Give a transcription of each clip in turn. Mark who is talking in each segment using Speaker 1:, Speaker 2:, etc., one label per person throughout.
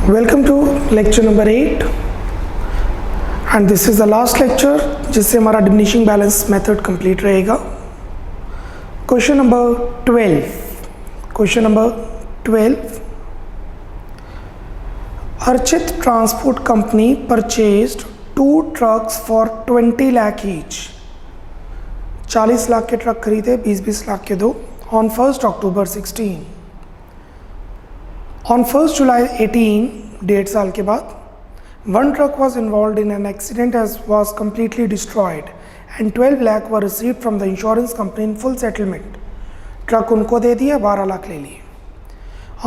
Speaker 1: Welcome to lecture number 8 and this is the last lecture जिससे हमारा diminishing balance method complete रहेगा। Question number 12 Archit transport company purchased 2 trucks for 20 lakh each. 40 lakh के truck खरीदे, 20-20 लाख के दो on 1 October 16। On 1st July 18, 1.5 साल के बाद, 1 truck was involved in an accident as was completely destroyed and 12 lakh were received from the insurance company in full settlement. Truck उनको दे दिया, 12 लाख ले लिए।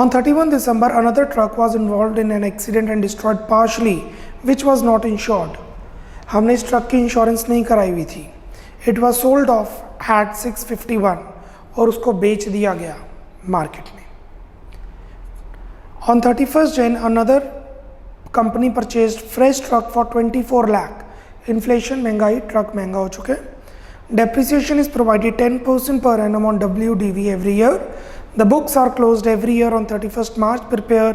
Speaker 1: On 31 December, another truck was involved in an accident and destroyed partially, which was not insured. हमने इस truck की insurance नहीं कराई हुई थी। It was sold off at 651 और उसको बेच दिया गया मार्केट में। On 31st Jan, another company purchased fresh truck for 24 lakh. Inflation महंगाई, ट्रक महंगा हो चुके। Depreciation is provided 10% per annum on WDV every year. The books are closed every year on 31st March. Prepare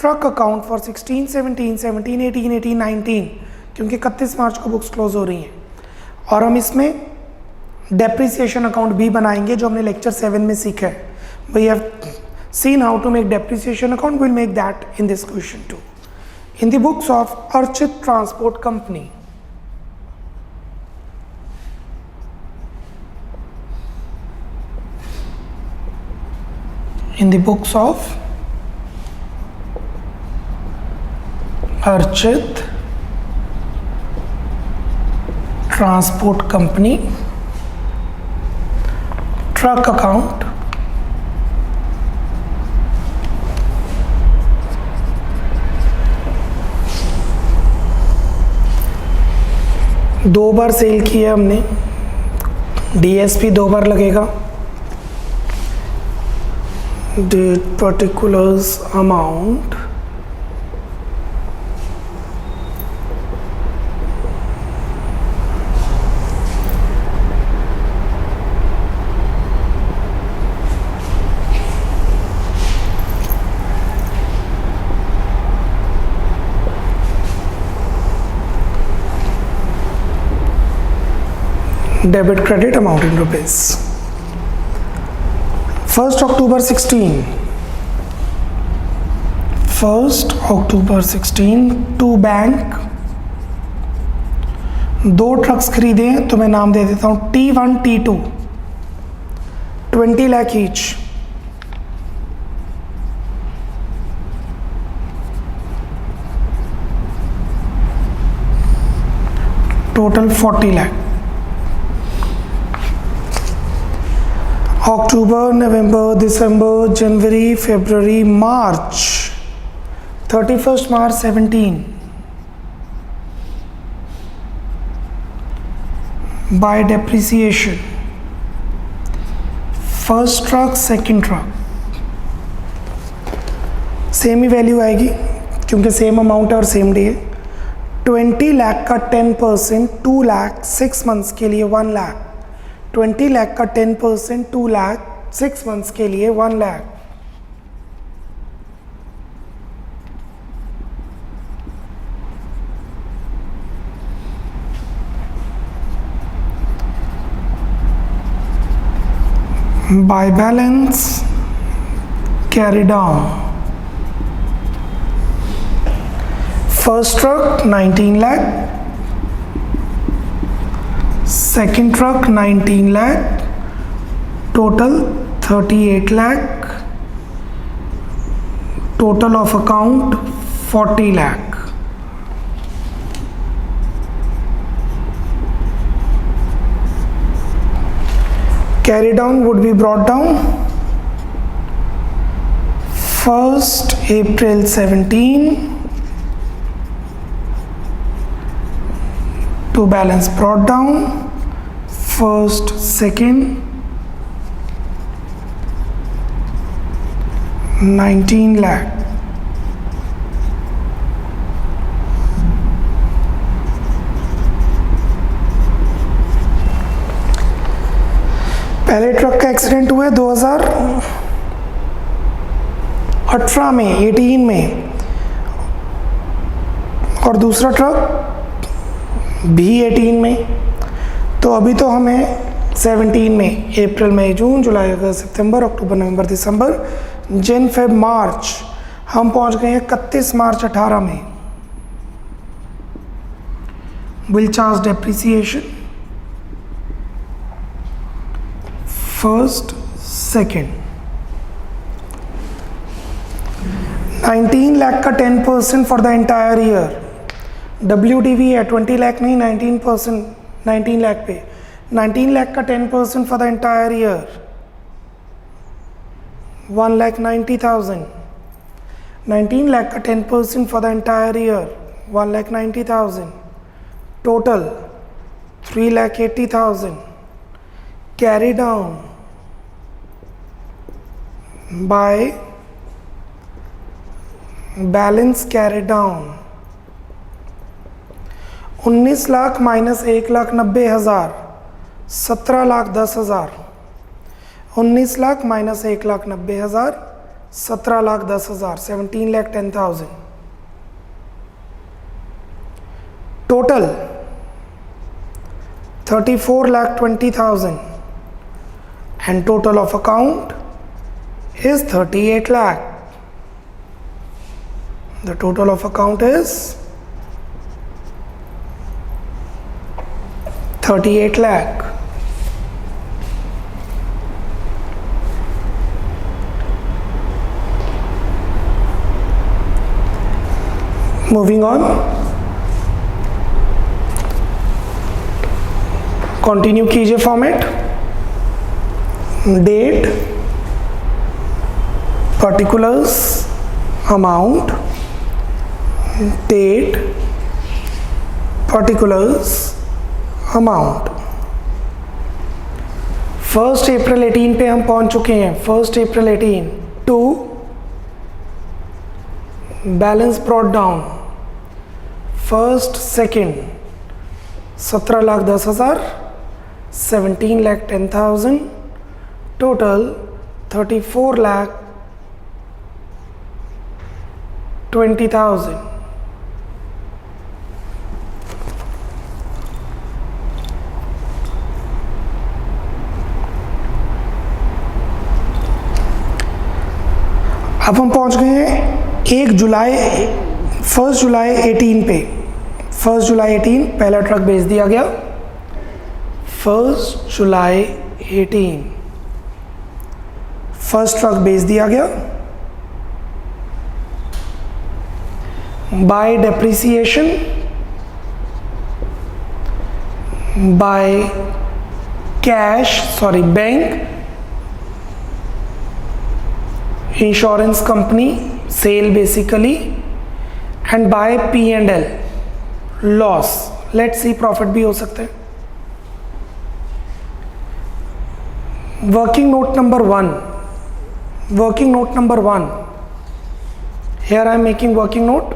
Speaker 1: truck account for 16, 17, 17, 18, 18, 19 क्योंकि 31 मार्च को books close हो रही हैं। और हम इसमें डेप्रिसिएशन अकाउंट भी बनाएंगे जो हमने लेक्चर 7 में सीखा है। We have seen how to make depreciation account. We'll make that in this question too. In the books of Archit Transport Company, in the books of Archit Transport Company, truck account दो बार cell किया हमने, DSP 2 बार लगेगा। Date particulars amount debit credit amount in rupees. 1 October 16 to bank 2 trucks खरीदे, तो मैं नाम दे देता हूं T1 T2, 20 lakh each. Total 40 lakh. अक्टूबर, नवंबर, दिसंबर, जनवरी, फरवरी, मार्च, 31st March 17 bye depreciation. First truck, second truck same ही वैल्यू आएगी क्योंकि सेम अमाउंट है और सेम डे है। 20 लाख का 10% 2 लाख, 6 मंथ्स के लिए 1 लाख। 20 लाख का 10% 2 लाख, 6 मंथ्स के लिए 1 lakh. By balance carry down. First truck 19 lakh, second truck 19 lakh, total 38 lakh, total of account 40 lakh। Carry down would be brought down 1st April 17 to balance brought down 1st, 2nd, 19 lakh। पहले truck का accident हुआ 2018 में 18 में और दूसरा truck भी 18 में। तो अभी तो हमें 17 में अप्रैल मई जून जुलाई अगस्त सितंबर अक्टूबर नवंबर दिसंबर जन फेब मार्च, हम पहुंच गए हैं 31 मार्च 18 में। Will charge depreciation first second. 19 lakh का 10% for the entire year. WDV है 20 लाख नहीं, 19%, 19 लाख पे 19 लाख का 10% for the entire year 1,90,000। 19 lakh का 10% for the entire year 1,90,000। Total 3,80,000। Carry down by balance carry down 19 lakh minus 1,90,000 17,10,000। 19 lakh minus 1,90,000 17,10,000 17,10,000। Total 34,20,000 and total of account is 38 lakh. The total of account is 38 lakh. Moving on, continue कीजिए format. Date, particulars, amount, date, particulars, amount. 1 April 18 पे हम पहुंच चुके हैं। 1 April 18 to balance brought down 1st 2nd 17,10,000 17,10,000। Total 34,20,000। अब हम पहुंच गए हैं 1 जुलाई 18 पे। 1 जुलाई 18 पहला ट्रक भेज दिया गया। 1 जुलाई 18 फर्स्ट ट्रक भेज दिया गया। By depreciation by bank, insurance company, sale basically, and by P&L loss. Let's see profit भी हो सकते हैं। Working note number 1, working note number 1, here I am making working note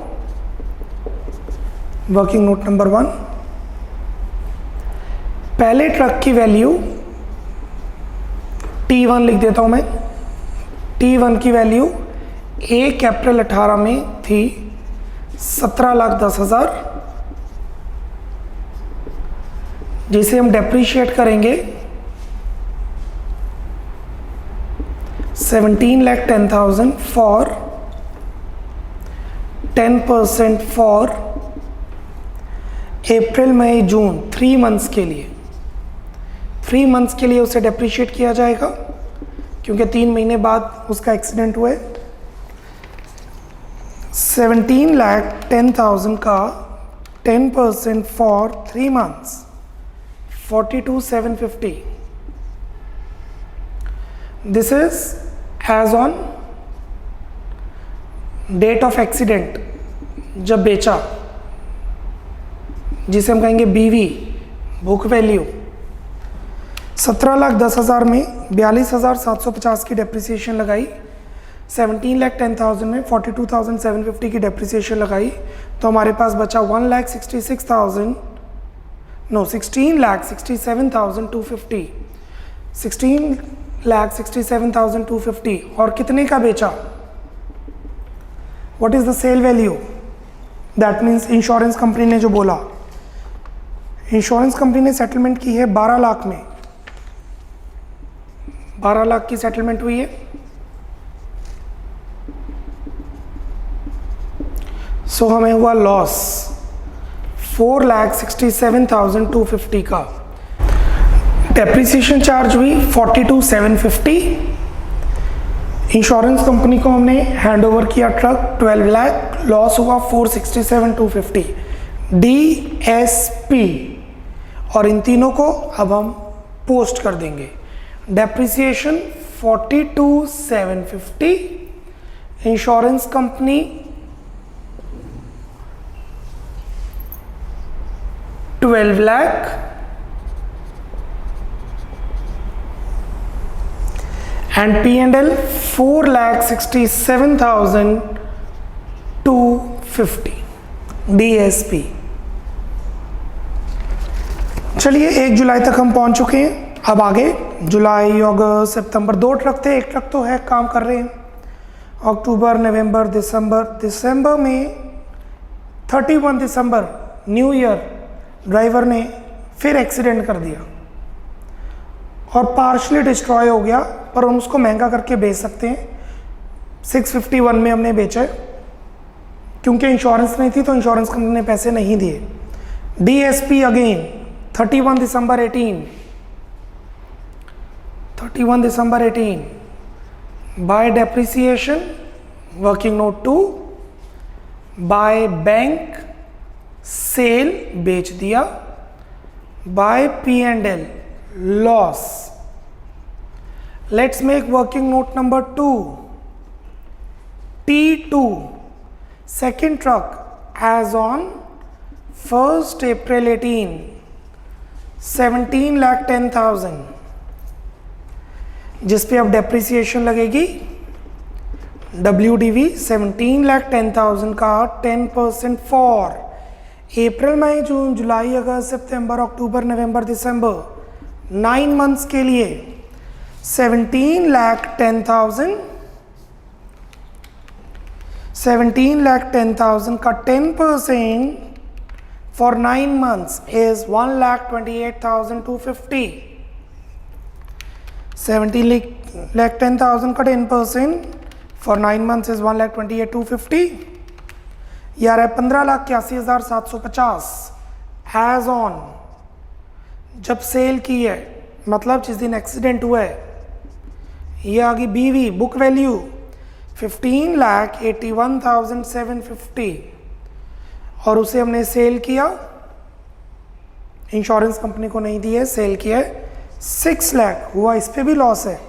Speaker 1: number 1। पहले ट्रक की value T1 लिख देता हूं मैं। T1 की वैल्यू 1 अप्रैल 18 में थी 17,10,000, जिसे हम डेप्रीशिएट करेंगे 17,10,000 for 10% for April May June 3 months के लिए। 3 मंथ्स के लिए उसे डेप्रीशिएट किया जाएगा क्योंकि 3 महीने बाद उसका एक्सीडेंट हुआ है। 17,10,000 का 10% for 3 months 42,750। This is as on date of accident, जब बेचा, जिसे हम कहेंगे BV, बुक वैल्यू। 17,10,000 में 42,750 की डेप्रिसिएशन लगाई। 17,10,000 में 42,750 की डेप्रिसिएशन लगाई, तो हमारे पास बचा 16,67,250। 16,67,250 और कितने का बेचा? What is the sale value? That means insurance company ने जो बोला, इंश्योरेंस कंपनी ने सेटलमेंट की है 12 लाख में, 12 लाख की सेटलमेंट हुई है। सो हमें हुआ लॉस 4,67,250 का। डेप्रिसिएशन चार्ज हुई 42,750। इंश्योरेंस कंपनी को हमने हैंड ओवर किया ट्रक 12 लाख, लॉस हुआ 467,250 DSP, और इन तीनों को अब हम पोस्ट कर देंगे। Depreciation 42,750, insurance company 12 lakh, and P&L 4,67,250 DSP। चलिए 1 जुलाई तक हम पहुंच चुके हैं। अब आगे जुलाई, अगस्त, सितंबर 2 ट्रक थे, 1 ट्रक तो है, काम कर रहे हैं। अक्टूबर, नवंबर, दिसंबर में 31 दिसंबर न्यू ईयर ड्राइवर ने फिर एक्सीडेंट कर दिया और पार्शली डिस्ट्रॉय हो गया, पर हम उसको महंगा करके बेच सकते हैं। 651 में हमने बेचा है, क्योंकि इंश्योरेंस नहीं थी तो इंश्योरेंस कंपनी ने पैसे नहीं दिए। DSP again 31 December 18 by depreciation, working note 2, by bank sale बेच दिया, by P&L loss. Let's make working note number 2, T2 second truck as on 1st April 18, 17,10,000, जिस पे अब डेप्रिसिएशन लगेगी WDV 17,10,000 का 10% for April, May, June, July, August, September, October, November, December, 9 months के लिए 17,10,000 का 10% फॉर 9 मंथ्स इज 1,28,250। 17,10,000 का 10% for 9 months is 1,28,250। यार है 15,81,750 एज ऑन जब सेल की है, मतलब जिस दिन एक्सीडेंट हुआ है। ये आ गई BV बुक वैल्यू 15,81,750, और उसे हमने सेल किया, इंश्योरेंस कंपनी को नहीं दी है, सेल किया है 6 लाख हुआ। इस पे भी लॉस है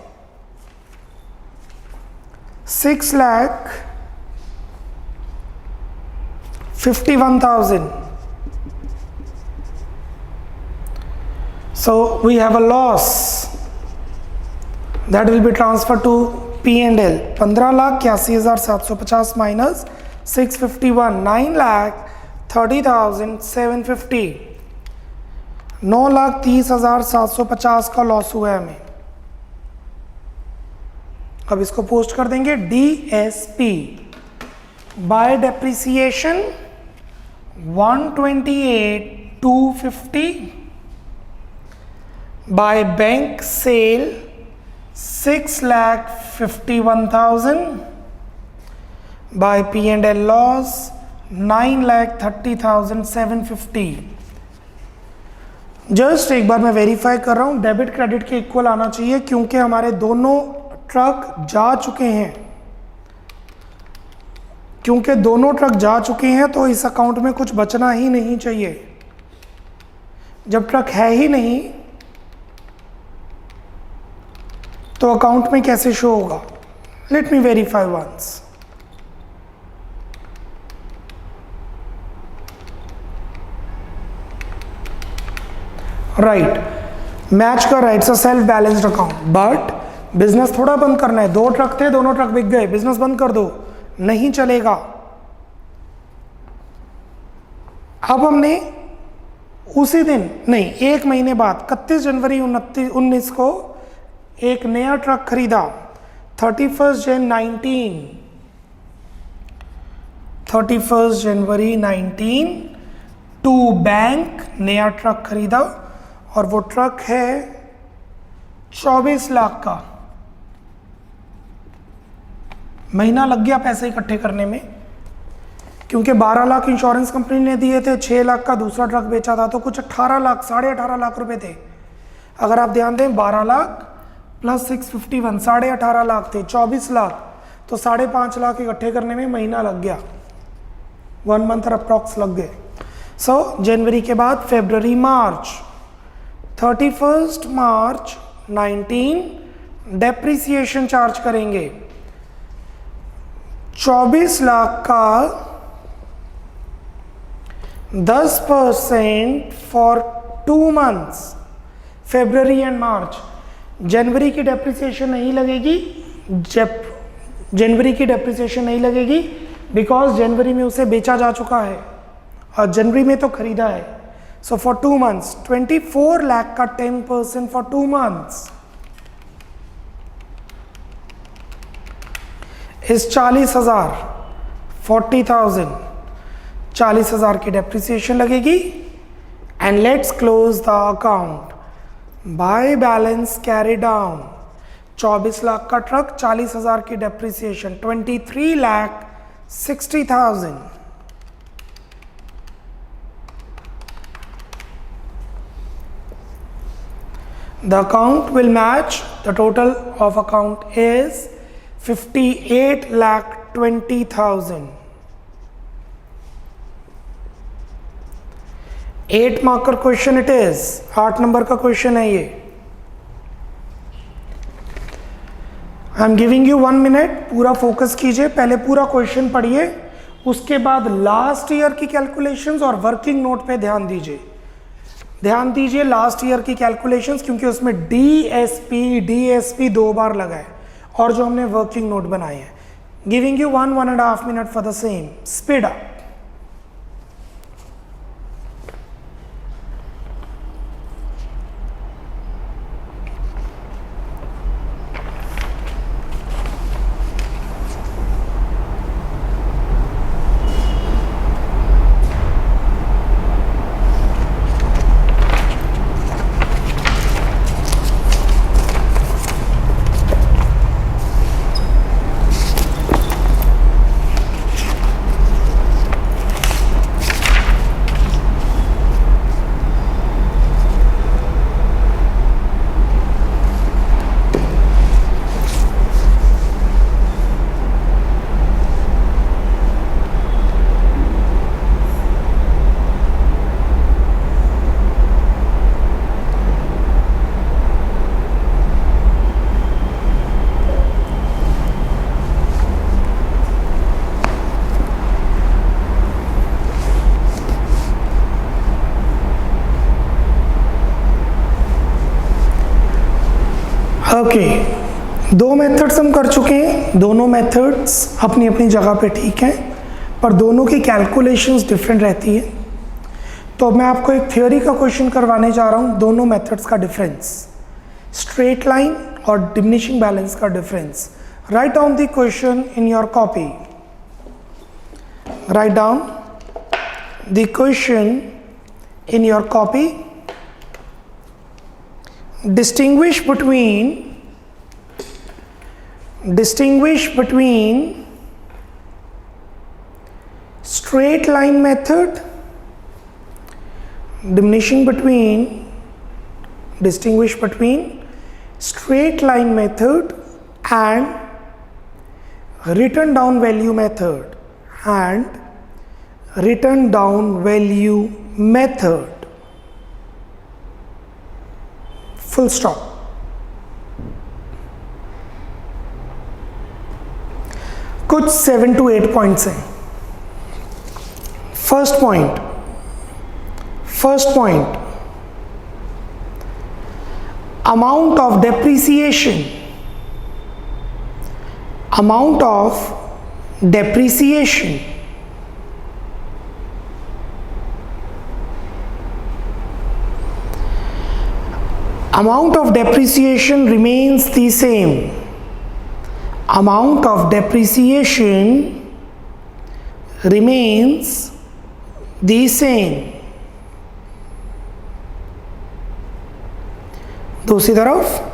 Speaker 1: 6,51,000। So we have a loss that will be transferred to P&L 15,81,750 minus 651, 9,30,750, 9,30,750 का लॉस हुआ है हमें। अब इसको पोस्ट कर देंगे। DSP by depreciation 128,250, by bank sale 6,51,000, by P&L loss 9,30,750। Just एक बार मैं वेरीफाई कर रहा हूं, डेबिट क्रेडिट के इक्वल आना चाहिए, क्योंकि हमारे दोनों ट्रक जा चुके हैं। क्योंकि दोनों ट्रक जा चुके हैं तो इस अकाउंट में कुछ बचना ही नहीं चाहिए। जब ट्रक है ही नहीं तो अकाउंट में कैसे शो होगा? Let me verify once. Right, match कर रहा है, it's a self balanced account, but business थोड़ा बंद करना है। 2 ट्रक थे, दोनों ट्रक बिक गए, बिजनेस बंद कर दो, नहीं चलेगा। अब हमने उसी दिन नहीं, 1 महीने बाद 31 जनवरी 19 को एक नया ट्रक खरीदा। 31 जन 19 31 जनवरी 19 टू बैंक नया ट्रक खरीदा और वो ट्रक है 24 लाख का। महीना लग गया पैसे इकट्ठे करने में, क्योंकि 12 लाख इंश्योरेंस कंपनी ने दिए थे, 6 लाख का दूसरा ट्रक बेचा था, तो कुछ 18 लाख 18.5 लाख रुपए थे। अगर आप ध्यान दें 12 लाख प्लस 651 18.5 लाख थे, 24 लाख, तो 5.5 लाख इकट्ठे करने में महीना लग गया, 1 मंथ अप्रॉक्स लग गए। सो जनवरी के बाद फरवरी मार्च, 31 मार्च 19 डेप्रिसिएशन चार्ज करेंगे 24 लाख का 10% फॉर 2 मंथ्स, फरवरी एंड मार्च। जनवरी की डेप्रिसिएशन नहीं लगेगी, जनवरी की डेप्रिसिएशन नहीं लगेगी बिकॉज जनवरी में उसे बेचा जा चुका है और जनवरी में तो खरीदा है। सो फॉर 2 मंथ्स 24 लाख का 10% फॉर 2 मंथ्स इस 40,000 40,000 40,000 की डेप्रिसिएशन लगेगी। And let's close the account by balance carry down. 24 lakh का ट्रक, 40,000 की depreciation, 23,60,000। The account will match, the total of account is 58,20,000. 8 marker question it is, 8 number का question है ये। I am giving you 1 minute, पूरा focus कीजिए, पहले पूरा question पढ़िए, उसके बाद लास्ट ईयर की कैलकुलेशंस और वर्किंग नोट पे ध्यान दीजिए। ध्यान दीजिए लास्ट ईयर की कैलकुलेशंस, क्योंकि उसमें डीएसपी 2 बार लगा है और जो हमने वर्किंग नोट बनाए हैं। Giving you 1.5 minute for the same. Speed up. Okay, 2 methods हम कर चुके हैं, दोनों मेथड्स अपनी अपनी जगह पे ठीक हैं, पर दोनों की कैलकुलेशंस डिफरेंट रहती है। तो मैं आपको एक थ्योरी का क्वेश्चन करवाने जा रहा हूँ, दोनों मेथड्स का डिफरेंस, स्ट्रेट लाइन और डिमिनिशिंग बैलेंस का difference. Write down the question in your copy. Write down the question in your copy. distinguish between straight line method, distinguish between straight line method and written down value method full stop। कुछ 7 to 8 points हैं। First point, amount of depreciation, amount of depreciation remains the same. Amount of depreciation remains the same. दूसरी तरफ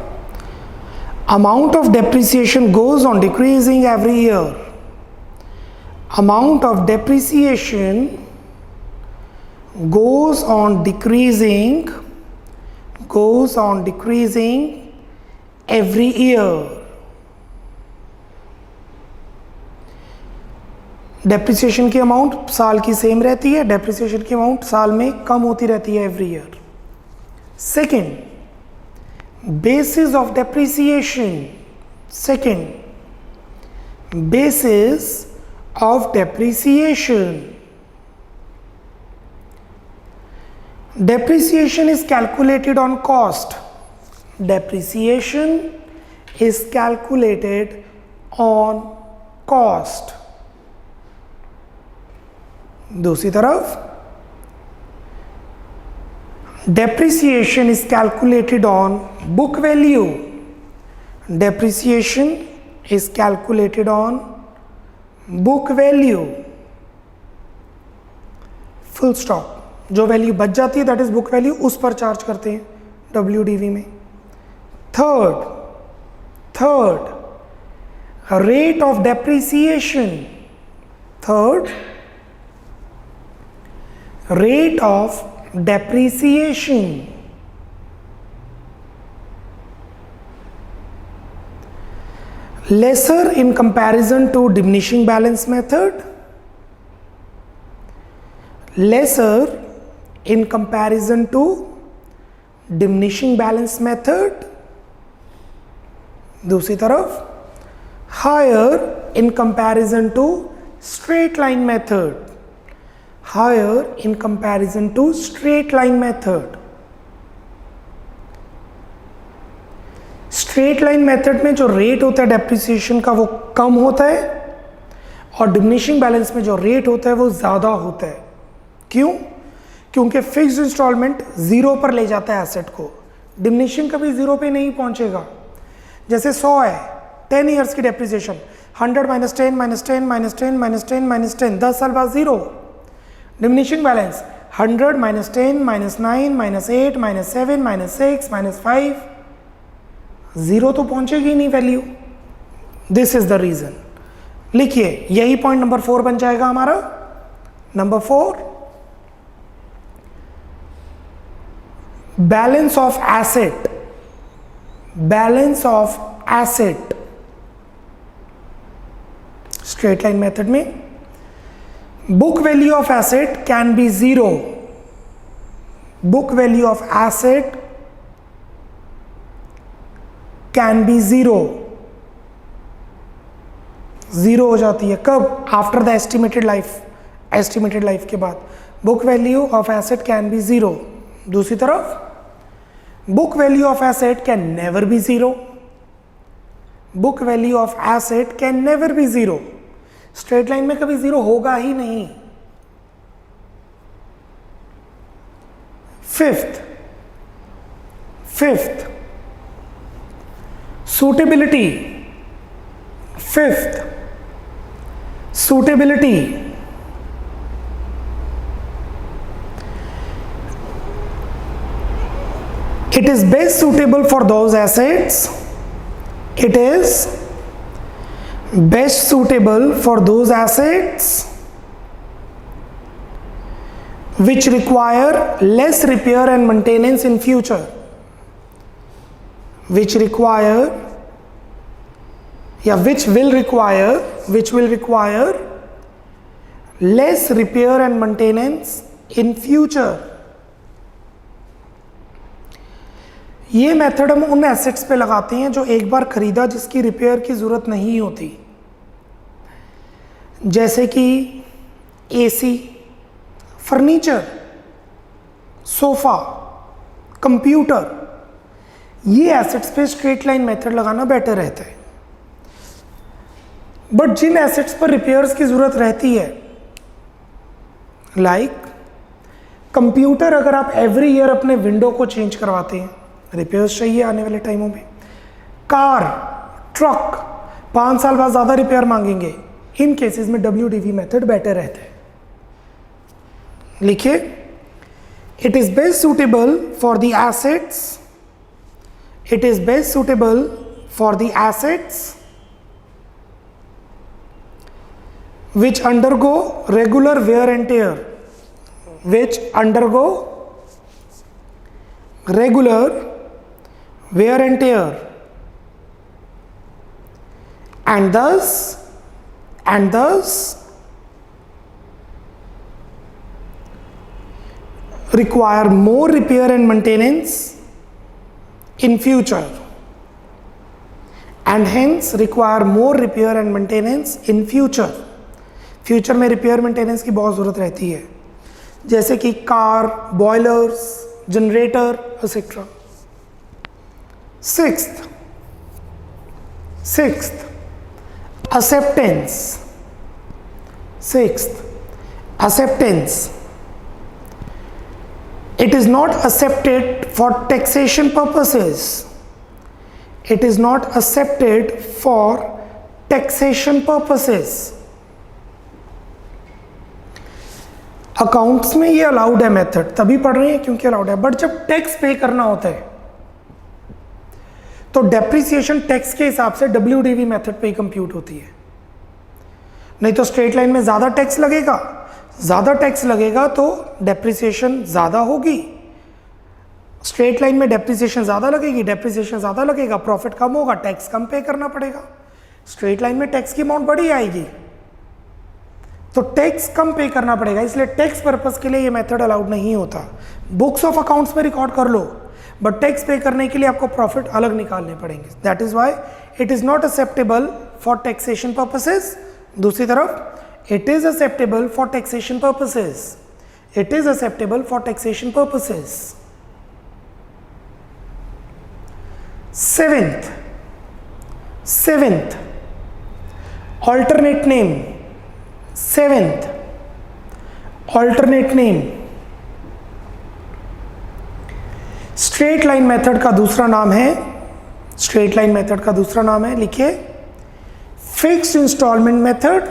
Speaker 1: amount of depreciation goes on decreasing every year. Amount of depreciation goes on decreasing every year. Depreciation की amount साल की same रहती है, depreciation की amount साल में कम होती रहती है every year. Second, basis of depreciation. Second, basis of depreciation. Depreciation is calculated on cost. Depreciation is calculated on cost. दूसरी तरफ depreciation is calculated on book value. Depreciation is calculated on book value. Full stop. जो value बच जाती है that is book value, उस पर charge करते हैं WDV में. Third rate of depreciation. Rate of depreciation. Lesser in comparison to diminishing balance method. Lesser in comparison to diminishing balance method. दूसरी तरफ higher in comparison to straight line method. Higher in comparison to straight line method. Straight line method में जो rate होता है depreciation का वो कम होता है, और डिमिनिशिंग बैलेंस में जो रेट होता है वो ज़्यादा होता है. क्यों? क्योंकि फिक्स्ड इंस्टॉलमेंट ज़ीरो पर ले जाता है एसेट को, डिमिनिशिंग कभी ज़ीरो पे नहीं पहुंचेगा. जैसे 100 है, 10 ईयर्स की depreciation, 100 minus 10 minus 10 minus 10 minus 10 minus 10, 10 साल बाद zero. Diminishing balance 100 minus 10 minus 9 minus 8 minus 7 minus 6 minus 5, zero तो पहुंचेगी नहीं value. This is the reason. लिखिए, यही पॉइंट नंबर 4 बन जाएगा हमारा. Number 4, balance of asset. Balance of asset straight line method में book value of asset can be zero. Book value of asset can be zero. Zero हो जाती है कब? After the estimated life. Estimated life के बाद book value of asset can be zero. दूसरी तरफ book value of asset can never be zero. Book value of asset can never be zero. Straight line में कभी zero होगा ही नहीं. Fifth, suitability. Fifth, suitability. It is best suitable for those assets. It is best suitable for those assets which require less repair and maintenance in future. Which will require less repair and maintenance in future. ये method हम उन assets पे लगाते हैं जो एक बार खरीदा जिसकी रिपेयर की ज़रूरत नहीं होती, जैसे कि एसी, फर्नीचर, सोफ़ा, कंप्यूटर. ये एसेट्स पे स्ट्रेट लाइन मेथड लगाना बेटर रहता है. बट जिन एसेट्स पर रिपेयर्स की ज़रूरत रहती है, लाइक कंप्यूटर, अगर आप एवरी ईयर अपने विंडो को चेंज करवाते हैं, रिपेयर्स चाहिए आने वाले टाइमों में. कार, ट्रक 5 साल बाद ज़्यादा रिपेयर मांगेंगे, इन केसेस में WDV मेथड बेटर रहता है। लिखिए, it is best suitable for the assets, it is best suitable for the assets which undergo regular wear and tear, which undergo regular wear and tear, and thus require more repair and maintenance in future, and hence require more repair and maintenance in future. Future में repair maintenance की बहुत ज़रूरत रहती है, जैसे कि car, boilers, generator etcetera. Sixth acceptance, it is not accepted for taxation purposes, it is not accepted for taxation purposes। Accounts में ये अलाउड है मेथड, तभी पढ़ रहे हैं क्योंकि अलाउड है, बट जब टैक्स पे करना होता है तो डेप्रिसिएशन टैक्स के हिसाब से WDV मेथड पे ही कंप्यूट होती है। नहीं तो स्ट्रेट लाइन में ज़्यादा टैक्स लगेगा तो डेप्रिसिएशन ज़्यादा होगी। स्ट्रेट लाइन में डेप्रिसिएशन ज़्यादा लगेगा, प्रॉफिट कम होगा, टैक्स कम पे करना पड़ेगा। स्ट्रेट लाइन में टैक्स की अमाउंट बड़ी आएगी तो टैक्स कम पे करना पड़ेगा, इसलिए टैक्स पर्पस के लिए ये मेथड अलाउड नहीं होता। बुक्स ऑफ अकाउंट्स में रिकॉर्ड कर लो, बट टैक्स पे करने के लिए आपको प्रॉफिट अलग निकालने पड़ेंगे। That is why it is not acceptable for taxation purposes. दूसरी तरफ it is acceptable for taxation purposes, it is acceptable for taxation purposes. Seventh alternate name। Straight line method का दूसरा नाम है, लिखिए, fixed instalment method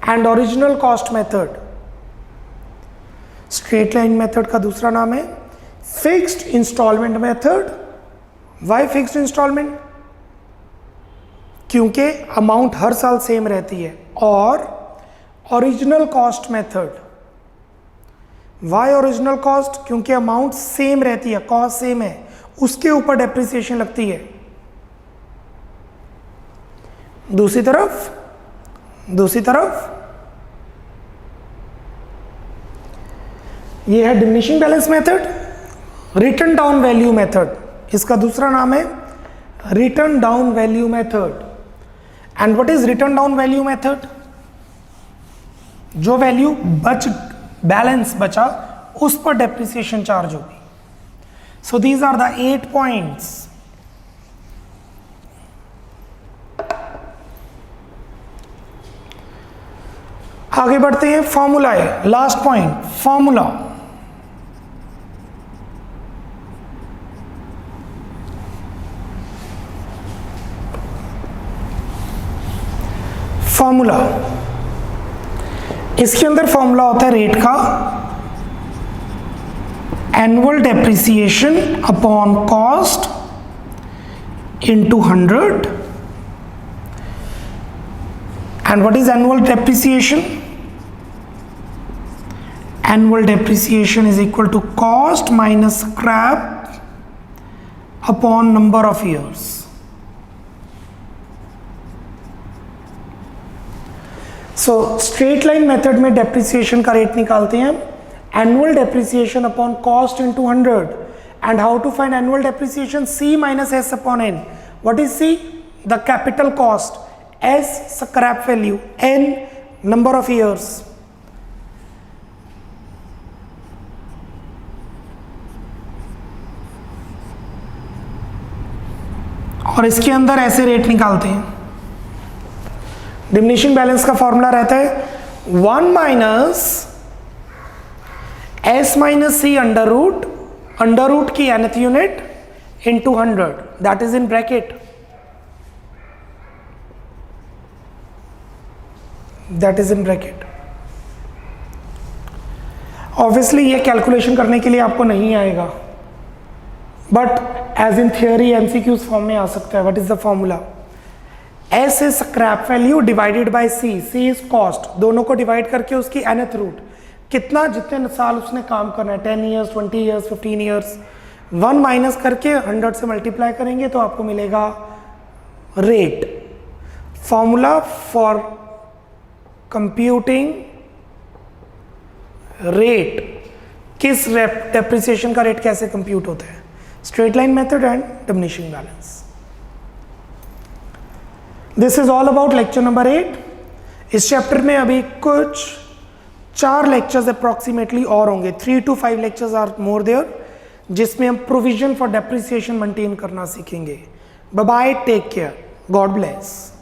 Speaker 1: and original cost method. Straight line method का दूसरा नाम है fixed instalment method. Why fixed instalment? क्योंकि अमाउंट हर साल सेम रहती है। और original cost method. Y original cost? क्योंकि अमाउंट सेम रहती है, कॉस्ट सेम है, उसके ऊपर डेप्रिसिएशन लगती है। दूसरी तरफ ये है diminishing balance method, written down value method. इसका दूसरा नाम है written down value method. And what is written down value method? जो वैल्यू बैलेंस बचा उस पर डेप्रिसिएशन चार्ज होगी। So these are the 8 points. आगे बढ़ते हैं, फॉर्मूला है लास्ट पॉइंट, फॉर्मूला। इसके अंदर फॉर्मूला होता है रेट का, annual depreciation upon cost into 100। And what is annual depreciation? Annual depreciation is equal to cost minus scrap upon number of years. So straight line method में depreciation का rate निकालते हैं annual depreciation upon cost into 100। And how to find annual depreciation? C minus S upon N। What is C? The capital cost, S scrap value, N number of years. और इसके अंदर ऐसे rate निकालते हैं। Diminishing balance का formula रहता है 1 minus S minus C under root की nth unit into 100, that is in bracket. That is in bracket. Obviously ये कैलकुलेशन करने के लिए आपको नहीं आएगा, but as in theory MCQs form में आ सकता है। What is the formula? S is scrap value divided by C, C is cost, दोनों को डिवाइड करके उसकी nth रूट, कितना जितने साल उसने काम करना है, 10 ईयर्स, 20 ईयर्स, 15 ईयर्स, 1 माइनस करके 100 से मल्टीप्लाई करेंगे तो आपको मिलेगा rate. Formula for computing rate, किस डेप्रिसिएशन का रेट कैसे कंप्यूट होता है? Straight line method and diminishing balance. This is all about lecture number 8। इस चैप्टर में अभी कुछ 4 लेक्चर्स अप्रॉक्सीमेटली और होंगे, 3 to 5 lectures are more there, जिसमें हम प्रोविजन फॉर डेप्रिसिएशन मेंटेन करना सीखेंगे। Bye bye, take care, God bless.